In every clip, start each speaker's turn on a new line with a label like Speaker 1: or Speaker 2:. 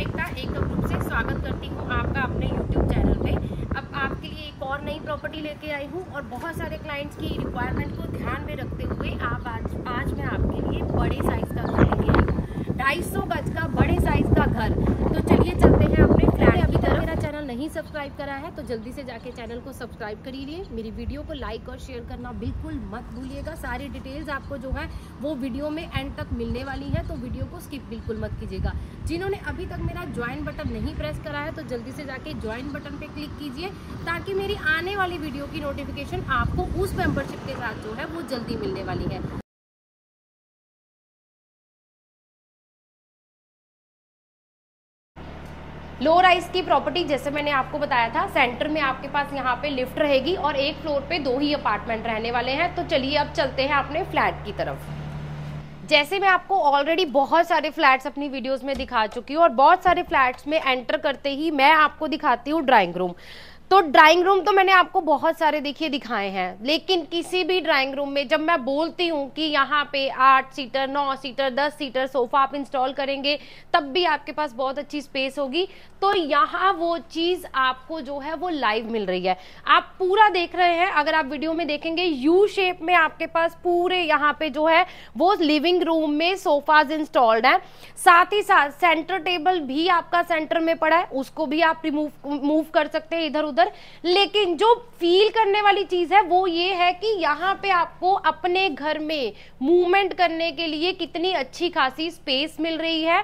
Speaker 1: एकता एकम group से स्वागत करती हूँ आपका अपने YouTube चैनल पे। अब आपके लिए एक और नई प्रॉपर्टी लेके आई हूँ और बहुत सारे क्लाइंट्स की रिक्वायरमेंट को ध्यान में रखते हुए आज मैं आपके लिए बड़े साइज का घर लेके आई हूँ। 250 गज का बड़े साइज का घर। तो चलिए चलते हैं अपने फ्लैट। अभी तक मेरा चैनल नहीं सब्सक्राइब करा है तो जल्दी से जाके चैनल को सब्सक्राइब करिए। मेरी वीडियो को लाइक और शेयर करना बिल्कुल मत भूलिएगा। सारी डिटेल्स आपको जो है वो वीडियो में एंड तक मिलने वाली है, तो वीडियो को स्किप बिल्कुल मत कीजिएगा। जिन्होंने अभी तक मेरा ज्वाइन बटन नहीं प्रेस करा है तो जल्दी से जाके ज्वाइन बटन पे क्लिक कीजिए, ताकि मेरी आने वाली वीडियो की नोटिफिकेशन आपको उस मेंबरशिप के साथ जो है वो जल्दी मिलने वाली है। लो राइज की प्रॉपर्टी, जैसे मैंने आपको बताया था, सेंटर में आपके पास यहाँ पे लिफ्ट रहेगी और एक फ्लोर पे 2 ही अपार्टमेंट रहने वाले हैं। तो चलिए अब चलते हैं अपने फ्लैट की तरफ। जैसे मैं आपको ऑलरेडी बहुत सारे फ्लैट्स अपनी वीडियोस में दिखा चुकी हूँ और बहुत सारे फ्लैट्स में एंटर करते ही मैं आपको दिखाती हूँ ड्राइंग रूम। तो ड्राइंग रूम तो मैंने आपको बहुत सारे देखिए दिखाए हैं, लेकिन किसी भी ड्राइंग रूम में जब मैं बोलती हूँ कि यहाँ पे 8 सीटर 9 सीटर 10 सीटर सोफा आप इंस्टॉल करेंगे तब भी आपके पास बहुत अच्छी स्पेस होगी, तो यहाँ वो चीज आपको जो है वो लाइव मिल रही है। आप पूरा देख रहे हैं, अगर आप वीडियो में देखेंगे यू शेप में आपके पास पूरे यहाँ पे जो है वो लिविंग रूम में सोफाज इंस्टॉल्ड है। साथ ही साथ सेंटर टेबल भी आपका सेंटर में पड़ा है, उसको भी आप मूव कर सकते हैं इधर उधर। लेकिन जो फील करने वाली चीज है वो ये है कि यहाँ पे आपको अपने घर में मूवमेंट करने के लिए कितनी अच्छी खासी स्पेस मिल रही है।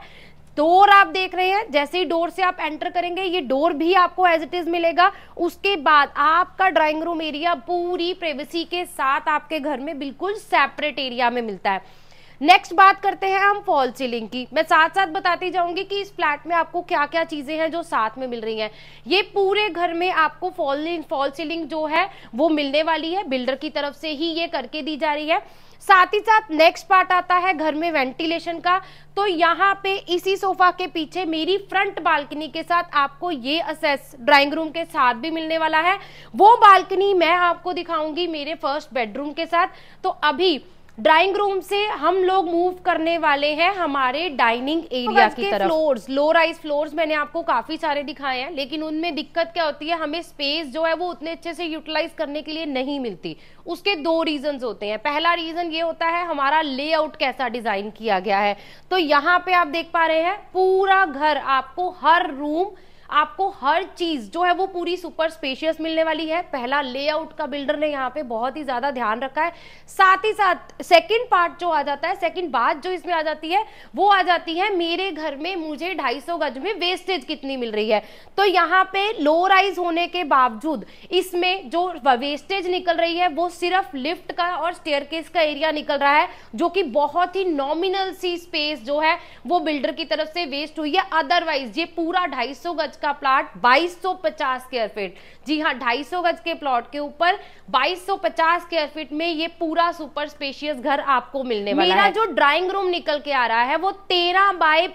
Speaker 1: डोर आप देख रहे हैं, जैसे ही डोर से आप एंटर करेंगे ये डोर भी आपको एज इट इज मिलेगा। उसके बाद आपका ड्राइंग रूम एरिया पूरी प्राइवेसी के साथ आपके घर में बिल्कुल सेपरेट एरिया में मिलता है। नेक्स्ट बात करते हैं हम फॉल सीलिंग की। मैं साथ साथ बताती जाऊंगी कि इस फ्लैट में आपको क्या क्या चीजें हैं जो साथ में मिल रही हैं। ये पूरे घर में आपको फॉल सीलिंग जो है वो मिलने वाली है, बिल्डर की तरफ से ही ये करके दी जा रही है। साथ ही साथ नेक्स्ट पार्ट आता है घर में वेंटिलेशन का। तो यहाँ पे इसी सोफा के पीछे मेरी फ्रंट बालकनी के साथ आपको ये असेस ड्राइंग रूम के साथ भी मिलने वाला है। वो बालकनी मैं आपको दिखाऊंगी मेरे फर्स्ट बेडरूम के साथ। तो अभी ड्राइंग रूम से हम लोग मूव करने वाले हैं हमारे डाइनिंग एरिया की तरफ। फ्लोर्स, लो राइज फ्लोर्स मैंने आपको काफी सारे दिखाए हैं, लेकिन उनमें दिक्कत क्या होती है, हमें स्पेस जो है वो उतने अच्छे से यूटिलाइज करने के लिए नहीं मिलती। उसके 2 रीजंस होते हैं। पहला रीजन ये होता है हमारा लेआउट कैसा डिजाइन किया गया है। तो यहाँ पे आप देख पा रहे हैं पूरा घर आपको हर रूम आपको हर चीज जो है वो पूरी सुपर स्पेशियस मिलने वाली है। पहला लेआउट का बिल्डर ने यहाँ पे बहुत ही ज्यादा ध्यान रखा है। साथ ही साथ सेकंड पार्ट जो आ जाता है, सेकंड बात जो इसमें आ जाती है वो आ जाती है मेरे घर में मुझे 250 गज में वेस्टेज कितनी मिल रही है। तो यहाँ पे लो राइज होने के बावजूद इसमें जो वेस्टेज निकल रही है वो सिर्फ लिफ्ट का और स्टेयरकेस का एरिया निकल रहा है, जो कि बहुत ही नॉमिनल सी स्पेस जो है वो बिल्डर की तरफ से वेस्ट हुई है। अदरवाइज ये पूरा 250 गज का प्लॉट 2250 स्क्वायर फीट, जी हाँ 250 गज के प्लॉट के ऊपर 2250 स्क्वायर फीट में ये पूरा सुपर स्पेशियस घर आपको मिलने वाला है। मेरा जो ड्राइंग रूम निकल के आ रहा है वो 13 बाय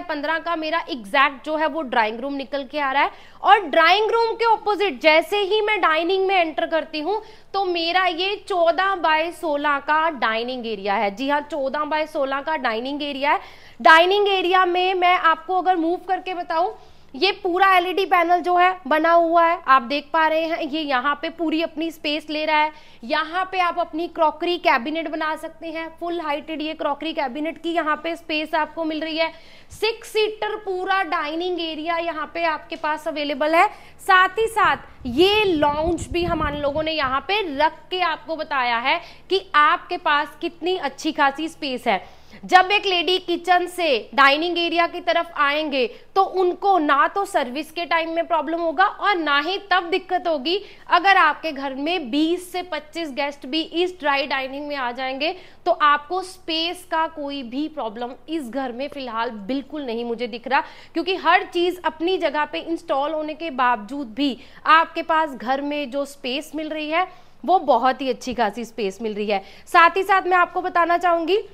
Speaker 1: 15 का मेरा एग्जैक्ट जो है वो ड्राइंग रूम निकल के आ रहा है। और ड्राइंग रूम के ऑपोजिट जैसे ही मैं डाइनिंग में एंटर करती हूँ तो मेरा ये 14 बाय 16 का डाइनिंग एरिया है। जी हाँ 14 बाय 16 का डाइनिंग एरिया है। डाइनिंग एरिया में मैं आपको अगर मूव करके बताऊं, ये पूरा एलईडी पैनल जो है बना हुआ है, आप देख पा रहे हैं। ये यहाँ पे पूरी अपनी स्पेस ले रहा है। यहाँ पे आप अपनी क्रॉकरी कैबिनेट बना सकते हैं। फुल हाइटेड ये क्रॉकरी कैबिनेट की यहाँ पे स्पेस आपको मिल रही है। 6 सीटर पूरा डाइनिंग एरिया यहाँ पे आपके पास अवेलेबल है। साथ ही साथ ये लॉन्च भी हमारे लोगों ने यहाँ पे रख के आपको बताया है कि आपके पास कितनी अच्छी खासी स्पेस है। जब एक लेडी किचन से डाइनिंग एरिया की तरफ आएंगे तो उनको ना तो सर्विस के टाइम में प्रॉब्लम होगा और ना ही तब दिक्कत होगी अगर आपके घर में 20 से 25 गेस्ट भी इस ड्राई डाइनिंग में आ जाएंगे। तो आपको स्पेस का कोई भी प्रॉब्लम इस घर में फिलहाल बिल्कुल नहीं मुझे दिख रहा, क्योंकि हर चीज अपनी जगह पे इंस्टॉल होने के बावजूद भी आपके पास घर में जो स्पेस मिल रही है वो बहुत ही अच्छी खासी स्पेस मिल रही है। साथ ही साथ मैं आपको बताना चाहूंगी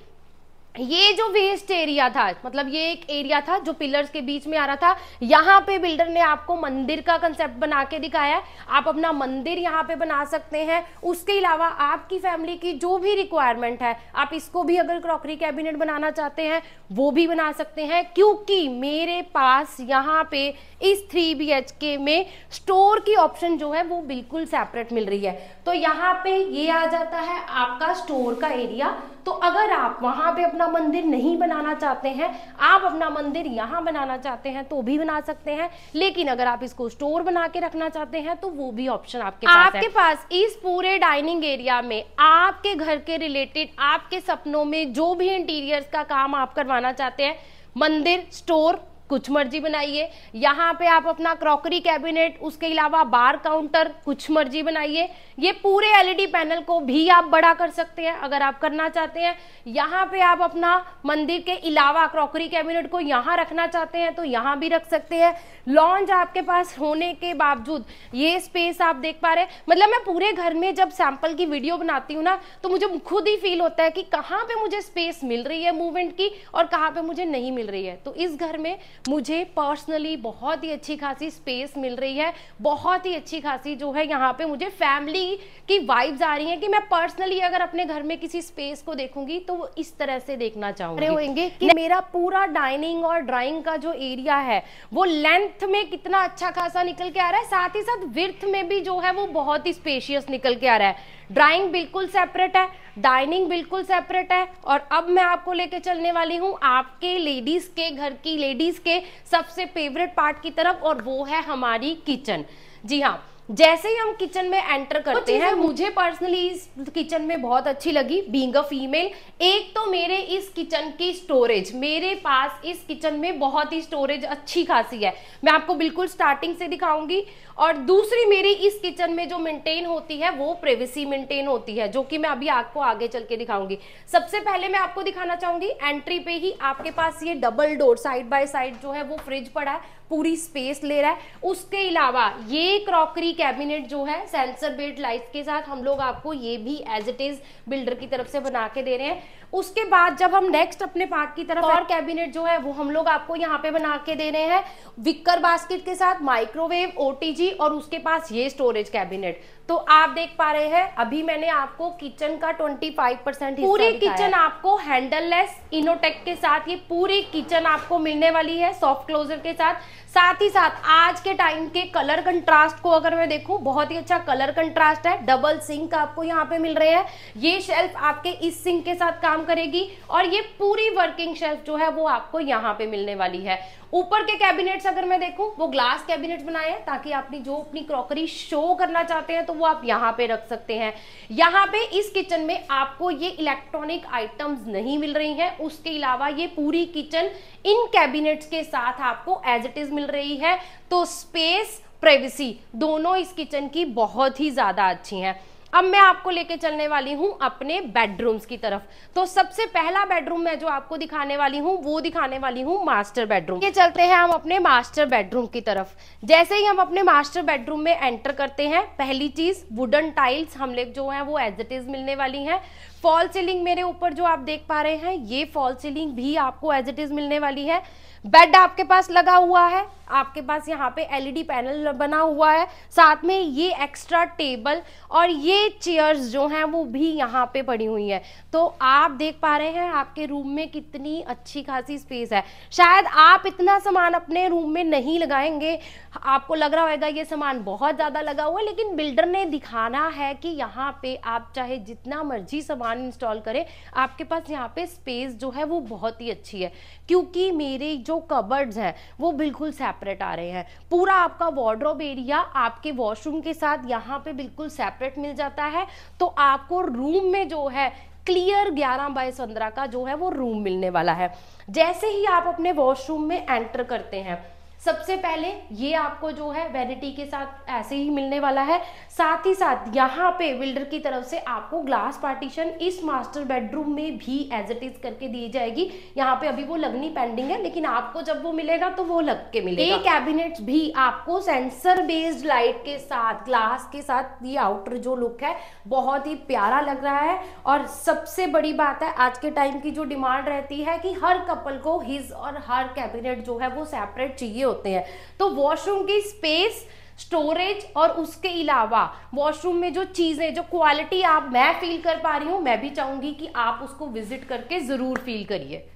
Speaker 1: ये जो वेस्ट एरिया था, मतलब ये एक एरिया था जो पिलर्स के बीच में आ रहा था, यहाँ पे बिल्डर ने आपको मंदिर का कंसेप्ट बना के दिखाया है। आप अपना मंदिर यहाँ पे बना सकते हैं। उसके अलावा आपकी फैमिली की जो भी रिक्वायरमेंट है, आप इसको भी अगर क्रॉकरी कैबिनेट बनाना चाहते हैं वो भी बना सकते हैं, क्योंकि मेरे पास यहाँ पे इस 3 BHK में स्टोर की ऑप्शन जो है वो बिल्कुल सेपरेट मिल रही है। तो यहाँ पे ये आ जाता है आपका स्टोर का एरिया। तो अगर आप वहां पे अपना मंदिर नहीं बनाना चाहते हैं, आप अपना मंदिर यहाँ बनाना चाहते हैं तो भी बना सकते हैं, लेकिन अगर आप इसको स्टोर बना के रखना चाहते हैं तो वो भी ऑप्शन आपके पास है। आपके पास इस पूरे डाइनिंग एरिया में आपके घर के रिलेटेड, आपके सपनों में जो भी इंटीरियर्स का काम आप करवाना चाहते हैं, मंदिर, स्टोर, कुछ मर्जी बनाइए। यहाँ पे आप अपना क्रॉकरी कैबिनेट, उसके अलावा बार काउंटर, कुछ मर्जी बनाइए। ये पूरे LED पैनल को भी आप बड़ा कर सकते हैं अगर आप करना चाहते हैं। यहाँ पे आप अपना मंदिर के अलावा क्रॉकरी कैबिनेट को यहाँ रखना चाहते हैं तो यहाँ भी रख सकते हैं। लॉन्च आपके पास होने के बावजूद ये स्पेस आप देख पा रहे हैं। मतलब मैं पूरे घर में जब सैंपल की वीडियो बनाती हूँ ना, तो मुझे खुद ही फील होता है कि कहाँ पे मुझे स्पेस मिल रही है मूवमेंट की और कहाँ पे मुझे नहीं मिल रही है। तो इस घर में मुझे पर्सनली बहुत ही अच्छी खासी स्पेस मिल रही है, बहुत ही अच्छी खासी जो है यहाँ पे मुझे फैमिली की वाइब्स आ रही हैं कि मैं पर्सनली अगर अपने घर में किसी स्पेस को देखूंगी तो वो इस तरह से देखना चाहूंगी होंगे कि मेरा पूरा डाइनिंग और ड्राइंग का जो एरिया है वो लेंथ में कितना अच्छा खासा निकल के आ रहा है, साथ ही साथ विड्थ में भी जो है वो बहुत ही स्पेशियस निकल के आ रहा है। ड्राइंग बिल्कुल सेपरेट है, डाइनिंग बिल्कुल सेपरेट है। और अब मैं आपको लेके चलने वाली हूँ आपके लेडीज के घर की, लेडीज के सबसे फेवरेट पार्ट की तरफ, और वो है हमारी किचन। जी हाँ, जैसे ही हम किचन में एंटर करते हैं, मुझे पर्सनली इस किचन में बहुत अच्छी लगी बीइंग अ फीमेल। एक तो मेरे इस किचन की स्टोरेज, मेरे पास इस किचन में बहुत ही स्टोरेज अच्छी खासी है, मैं आपको बिल्कुल स्टार्टिंग से दिखाऊंगी। और दूसरी मेरी इस किचन में जो मेंटेन होती है वो प्राइवेसी मेंटेन होती है, जो कि मैं अभी आपको आगे चल के दिखाऊंगी। सबसे पहले मैं आपको दिखाना चाहूंगी, एंट्री पे ही आपके पास ये double door side by side जो है वो फ्रिज पड़ा है, पूरी स्पेस ले रहा है। उसके अलावा ये क्रॉकरी कैबिनेट जो है सेंसर बेड लाइट्स के साथ हम लोग आपको ये भी एज इट इज बिल्डर की तरफ से बना के दे रहे हैं। उसके बाद जब हम नेक्स्ट अपने पार्ट की तरफ, और कैबिनेट जो है वो हम लोग आपको यहाँ पे बना के दे रहे हैं विकर बास्केट के साथ, माइक्रोवेव, OTG, और उसके पास ये स्टोरेज कैबिनेट। तो आप देख पा रहे हैं अभी मैंने आपको किचन का 25% पूरी किचन आपको हैंडललेस इनोटेक के साथ, ये पूरी किचन आपको मिलने वाली है सॉफ्ट क्लोजर के साथ। साथ ही साथ आज के टाइम के कलर कंट्रास्ट को अगर मैं देखूं, बहुत ही अच्छा कलर कंट्रास्ट है। डबल सिंक आपको यहाँ पे मिल रहे हैं, ये शेल्फ आपके इस सिंक के साथ काम करेगी, और ये पूरी वर्किंग शेल्फ जो है वो आपको यहाँ पे मिलने वाली है। ऊपर के कैबिनेट्स अगर मैं देखूं, वो ग्लास कैबिनेट बनाए हैं ताकि आप अपनी क्रॉकरी शो करना चाहते हैं तो वो आप यहाँ पे रख सकते हैं। यहाँ पे इस किचन में आपको ये इलेक्ट्रॉनिक आइटम्स नहीं मिल रही हैं। उसके अलावा ये पूरी किचन इन कैबिनेट्स के साथ आपको एज इट इज मिल रही है। तो स्पेस, प्राइवेसी दोनों इस किचन की बहुत ही ज्यादा अच्छी हैं। अब मैं आपको लेके चलने वाली हूं अपने बेडरूम्स की तरफ। तो सबसे पहला बेडरूम मैं जो आपको दिखाने वाली हूं वो दिखाने वाली हूं मास्टर बेडरूम। ये चलते हैं हम अपने मास्टर बेडरूम की तरफ। जैसे ही हम अपने मास्टर बेडरूम में एंटर करते हैं, पहली चीज वुडन टाइल्स हम लोग जो है वो एज इट इज मिलने वाली हैं। फॉल सीलिंग मेरे ऊपर जो आप देख पा रहे हैं, ये फॉल सीलिंग भी आपको एज इट इज मिलने वाली है। बेड आपके पास लगा हुआ है, आपके पास यहाँ पे LED पैनल बना हुआ है, साथ में ये एक्स्ट्रा टेबल और ये चेयर्स जो हैं वो भी यहाँ पे पड़ी हुई है। तो आप देख पा रहे हैं आपके रूम में कितनी अच्छी खासी स्पेस है। शायद आप इतना सामान अपने रूम में नहीं लगाएंगे, आपको लग रहा होगा ये सामान बहुत ज्यादा लगा हुआ है, लेकिन बिल्डर ने दिखाना है कि यहाँ पे आप चाहे जितना मर्जी सामान इंस्टॉल करें, आपके पास यहाँ पे स्पेस जो है वो बहुत ही अच्छी है। क्योंकि मेरे जो कबर्ड्स हैं वो बिल्कुल सेपरेट आ रहे हैं। पूरा आपका वार्डरोब एरिया आपके वॉशरूम के साथ यहाँ पे बिल्कुल सेपरेट मिल जाता है। तो आपको रूम में जो है क्लियर 11x15 का जो है वो रूम मिलने वाला है। जैसे ही आप अपने वॉशरूम में एंटर करते हैं, सबसे पहले ये आपको जो है वैनिटी के साथ ऐसे ही मिलने वाला है। साथ ही साथ यहाँ पे बिल्डर की तरफ से आपको ग्लास पार्टीशन इस मास्टर बेडरूम में भी एज इट इज करके दी जाएगी। यहाँ पे अभी वो लगनी पेंडिंग है, लेकिन आपको जब वो मिलेगा तो वो लग के मिलेगा। ये कैबिनेट भी आपको सेंसर बेस्ड लाइट के साथ, ग्लास के साथ, ये आउटर जो लुक है बहुत ही प्यारा लग रहा है। और सबसे बड़ी बात है, आज के टाइम की जो डिमांड रहती है कि हर कपल को हिज और हर कैबिनेट जो है वो सेपरेट चाहिए होते हैं, तो वॉशरूम की स्पेस, स्टोरेज और उसके अलावा वॉशरूम में जो चीजें, जो क्वालिटी मैं फील कर पा रही हूं, मैं भी चाहूंगी कि आप उसको विजिट करके जरूर फील करिए।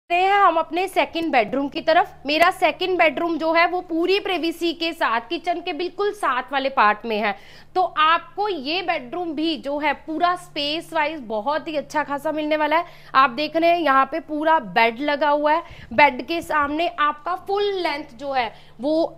Speaker 1: हैं हम अपने सेकंड बेडरूम की तरफ। मेरा सेकंड बेडरूम जो है वो पूरी प्रिवेसी के साथ किचन के बिल्कुल साथ वाले पार्ट में है, तो आपको ये बेडरूम भी जो है पूरा स्पेस वाइज बहुत ही अच्छा खासा मिलने वाला है। आप देख रहे हैं यहाँ पे पूरा बेड लगा हुआ है, बेड के सामने आपका फुल लेंथ जो है वो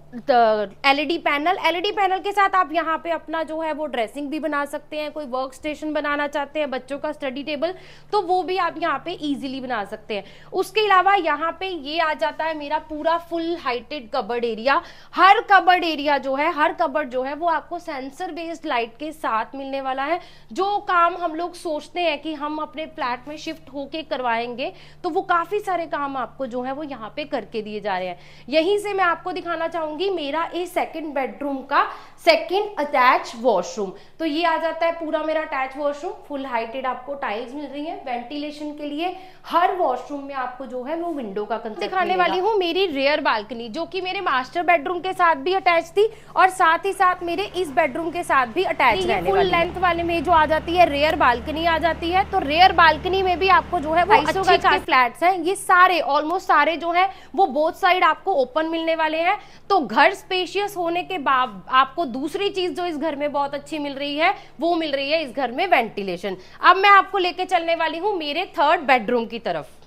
Speaker 1: एलईडी पैनल के साथ आप यहाँ पे अपना जो है वो ड्रेसिंग भी बना सकते हैं। कोई वर्क स्टेशन बनाना चाहते हैं, बच्चों का स्टडी टेबल, तो वो भी आप यहाँ पे इजीली बना सकते हैं। उसके अलावा यहाँ पे ये आ जाता है मेरा पूरा फुल हाइटेड कबर्ड एरिया। हर कबर्ड एरिया जो है, हर कबर्ड जो है वो आपको सेंसर बेस्ड लाइट के साथ मिलने वाला है। जो काम हम लोग सोचते हैं कि हम अपने फ्लैट में शिफ्ट होके करवाएंगे, तो वो काफी सारे काम आपको जो है वो यहाँ पे करके दिए जा रहे हैं। यहीं से मैं आपको दिखाना चाहूंगी मेरा इस सेकंड बेडरूम का सेकंड अटैच वॉशरूम। तो ये आ जाता है पूरा मेरा अटैच वॉशरूम, फुल हाइटेड आपको टाइल्स मिल रही है। वेंटिलेशन के लिए हर वॉशरूम में आपको जो है वो विंडो का कंसेप्ट दिखाने वाली हूँ। मेरी रेयर बालकनी जो कि मेरे मास्टर बेडरूम के साथ भी अटैच थी और साथ ही साथ मेरे इस बेडरूम के साथ भी अटैच रहने वाली है। फुल लेंथ वाले में जो आ जाती है रेयर बालकनी आ जाती है, तो रेयर बालकनी में भी आपको जो है वो 250 गज के फ्लैट्स हैं। ये सारे ऑलमोस्ट सारे जो है वो बोथ साइड आपको ओपन मिलने वाले हैं। तो घर स्पेशियस होने के बाद आपको दूसरी चीज जो इस घर में बहुत अच्छी मिल रही है वो मिल रही है इस घर में वेंटिलेशन। अब मैं आपको लेके चलने वाली हूँ मेरे थर्ड बेडरूम की तरफ।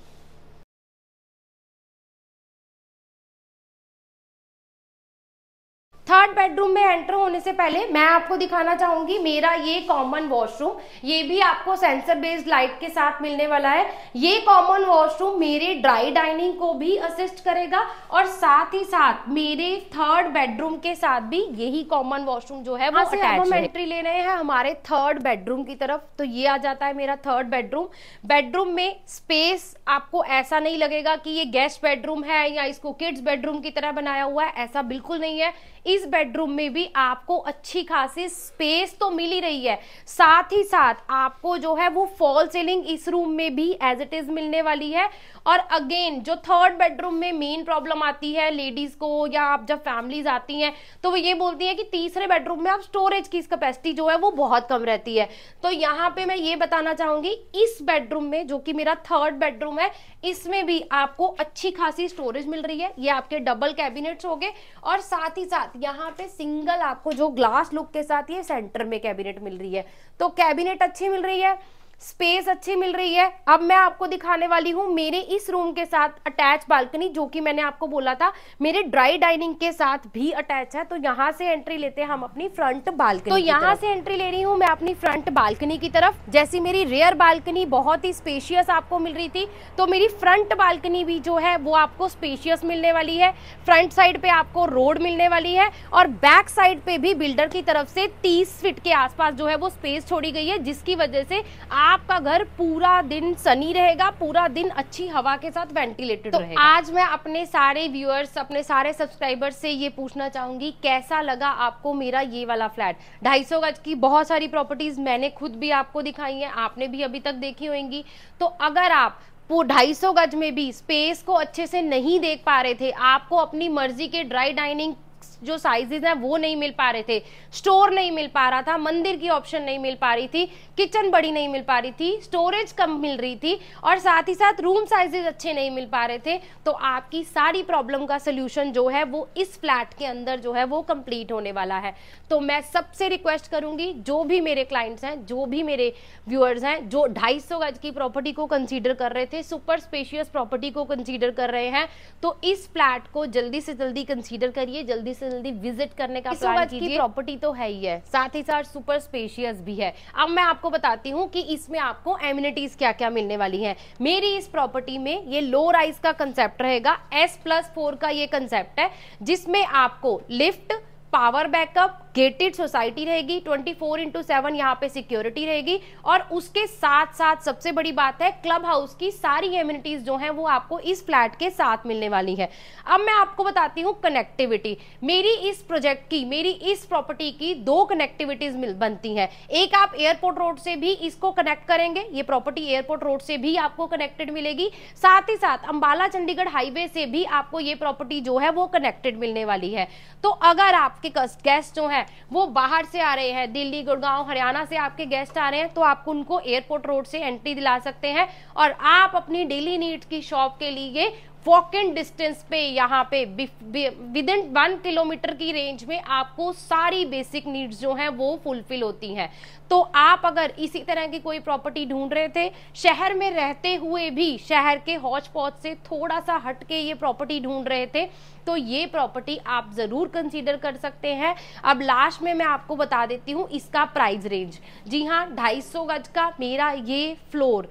Speaker 1: थर्ड बेडरूम में एंटर होने से पहले मैं आपको दिखाना चाहूंगी मेरा ये कॉमन वॉशरूम। ये भी आपको सेंसर बेस्ड लाइट के साथ मिलने वाला है। ये कॉमन वॉशरूम मेरे ड्राई डाइनिंग को भी असिस्ट करेगा और साथ ही साथ मेरे थर्ड बेडरूम के साथ भी यही कॉमन वॉशरूम जो है वो अटैच है। हम एंट्री ले रहे हैं हमारे थर्ड बेडरूम की तरफ। तो ये आ जाता है मेरा थर्ड बेडरूम। बेडरूम में स्पेस आपको ऐसा नहीं लगेगा कि ये गेस्ट बेडरूम है या इसको किड्स बेडरूम की तरह बनाया हुआ है, ऐसा बिल्कुल नहीं है। इस बेडरूम में भी आपको अच्छी खासी स्पेस तो मिल ही रही है, साथ ही साथ आपको जो है वो फॉल सीलिंग इस रूम में भी एज इट इज मिलने वाली है। और अगेन जो थर्ड बेडरूम में मेन प्रॉब्लम आती है लेडीज को, या आप जब फैमिलीज आती हैं तो वो ये बोलती हैं कि तीसरे बेडरूम में आप स्टोरेज की कैपेसिटी जो है वो बहुत कम रहती है। तो यहाँ पे मैं ये बताना चाहूंगी इस बेडरूम में जो कि मेरा थर्ड बेडरूम है, इसमें भी आपको अच्छी खासी स्टोरेज मिल रही है। ये आपके डबल कैबिनेट्स हो गए और साथ ही साथ यहाँ पे सिंगल आपको जो ग्लास लुक के साथ ये सेंटर में कैबिनेट मिल रही है। तो कैबिनेट अच्छी मिल रही है, स्पेस अच्छी मिल रही है। अब मैं आपको दिखाने वाली हूँ मेरे इस रूम के साथ अटैच बालकनी, जो कि मैंने आपको बोला था मेरे ड्राई डाइनिंग के साथ भी अटैच है। तो यहाँ से एंट्री लेते हैं हम अपनी फ्रंट बालकनी। तो यहाँ से एंट्री ले रही हूँ मैं अपनी फ्रंट बालकनी की तरफ। जैसी मेरी रेयर बालकनी बहुत ही स्पेशियस आपको मिल रही थी, तो मेरी फ्रंट बालकनी भी जो है वो आपको स्पेशियस मिलने वाली है। फ्रंट साइड पे आपको रोड मिलने वाली है और बैक साइड पे भी बिल्डर की तरफ से 30 फीट के आसपास जो है वो स्पेस छोड़ी गई है, जिसकी वजह से आपका घर पूरा दिन सनी रहेगा, पूरा दिन अच्छी हवा के साथ वेंटिलेटेड रहेगा। आज मैं अपने सारे व्यूअर्स, अपने सारे सब्सक्राइबर्स से ये पूछना चाहूंगी कैसा लगा आपको मेरा ये वाला फ्लैट। 250 गज की बहुत सारी प्रॉपर्टीज मैंने खुद भी आपको दिखाई है, आपने भी अभी तक देखी होंगी। तो अगर आप 250 गज में भी स्पेस को अच्छे से नहीं देख पा रहे थे, आपको अपनी मर्जी के ड्राई डाइनिंग जो साइजेस हैं वो नहीं मिल पा रहे थे, स्टोर नहीं मिल पा रहा था, मंदिर की ऑप्शन नहीं मिल पा रही थी, किचन बड़ी नहीं मिल पा रही थी, स्टोरेज कम मिल रही थी और साथ ही साथ रूम साइजेस अच्छे नहीं मिल पा रहे थे, तो आपकी सारी प्रॉब्लम का सोल्यूशन जो है वो इस फ्लैट के अंदर जो है वो कंप्लीट होने वाला है। तो मैं सबसे रिक्वेस्ट करूंगी, जो भी मेरे क्लाइंट्स हैं, जो भी मेरे व्यूअर्स हैं, जो 250 गज की प्रॉपर्टी को कंसीडर कर रहे थे, सुपर स्पेशियस प्रॉपर्टी को कंसीडर कर रहे हैं, तो इस फ्लैट को जल्दी से जल्दी कंसीडर करिए, जल्दी से जल्दी विजिट करने का प्लान कीजिए। प्रॉपर्टी तो है ही है, साथ ही साथ सुपर स्पेशियस भी है। अब मैं आपको बताती हूँ कि इसमें आपको एमिनिटीज क्या क्या मिलने वाली हैं। मेरी इस प्रॉपर्टी में ये लो राइज का कंसेप्ट रहेगा, S+4 का ये कंसेप्ट है, जिसमें आपको lift, power backup, gated society रहेगी, 24/7 यहाँ पे सिक्योरिटी रहेगी, और उसके साथ साथ सबसे बड़ी बात है क्लब हाउस की सारी एमिनिटीज जो हैं वो आपको इस फ्लैट के साथ मिलने वाली है। अब मैं आपको बताती हूँ कनेक्टिविटी। मेरी इस प्रोजेक्ट की, मेरी इस प्रॉपर्टी की 2 कनेक्टिविटीज बनती हैं। एक, आप एयरपोर्ट रोड से भी इसको कनेक्ट करेंगे, ये प्रॉपर्टी एयरपोर्ट रोड से भी आपको कनेक्टेड मिलेगी, साथ ही साथ अंबाला चंडीगढ़ हाईवे से भी आपको ये प्रॉपर्टी जो है वो कनेक्टेड मिलने वाली है। तो अगर आपके गेस्ट जो है वो बाहर से आ रहे हैं, दिल्ली, गुड़गांव, हरियाणा से आपके गेस्ट आ रहे हैं, तो आप उनको एयरपोर्ट रोड से एंट्री दिला सकते हैं, और आप अपनी डेली नीड्स की शॉप के लिए वॉक इन डिस्टेंस पे यहाँ पे विद इन 1 किलोमीटर की रेंज में आपको सारी बेसिक नीड्स जो हैं वो फुलफिल होती हैं। तो आप अगर इसी तरह की कोई प्रॉपर्टी ढूंढ रहे थे, शहर में रहते हुए भी शहर के हौच पौच से थोड़ा सा हट के ये प्रॉपर्टी ढूंढ रहे थे, तो ये प्रॉपर्टी आप जरूर कंसीडर कर सकते हैं। अब लास्ट में मैं आपको बता देती हूँ इसका प्राइस रेंज। जी हाँ, 250 गज का मेरा ये फ्लोर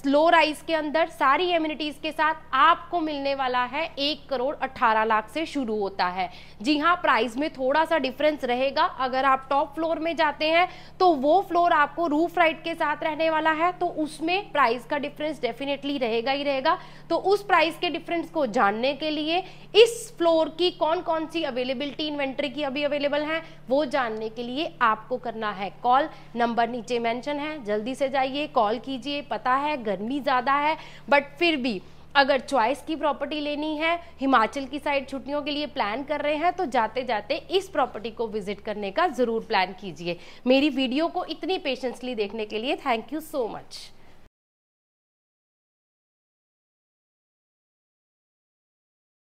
Speaker 1: लो राइज के अंदर सारी एमिनिटीज के साथ आपको मिलने वाला है 1,18,00,000 से शुरू होता है। जी हाँ, प्राइस में थोड़ा सा डिफरेंस रहेगा। अगर आप टॉप फ्लोर में जाते हैं तो वो फ्लोर आपको रूफ राइट के साथ रहने वाला है, तो उसमें प्राइस का डिफरेंस डेफिनेटली रहेगा ही रहेगा। तो उस प्राइस के डिफरेंस को जानने के लिए, इस फ्लोर की कौन कौन सी अवेलेबिलिटी इन्वेंट्री की अभी अवेलेबल है वो जानने के लिए आपको करना है कॉल। नंबर नीचे मेंशन है, जल्दी से जाइए, कॉल कीजिए। पता है गर्मी ज्यादा है, बट फिर भी अगर चॉइस की प्रॉपर्टी लेनी है, हिमाचल की साइड छुट्टियों के लिए प्लान कर रहे हैं, तो जाते जाते इस प्रॉपर्टी को विजिट करने का जरूर प्लान कीजिए। मेरी वीडियो को इतनी पेशेंसली देखने के लिए थैंक यू सो मच।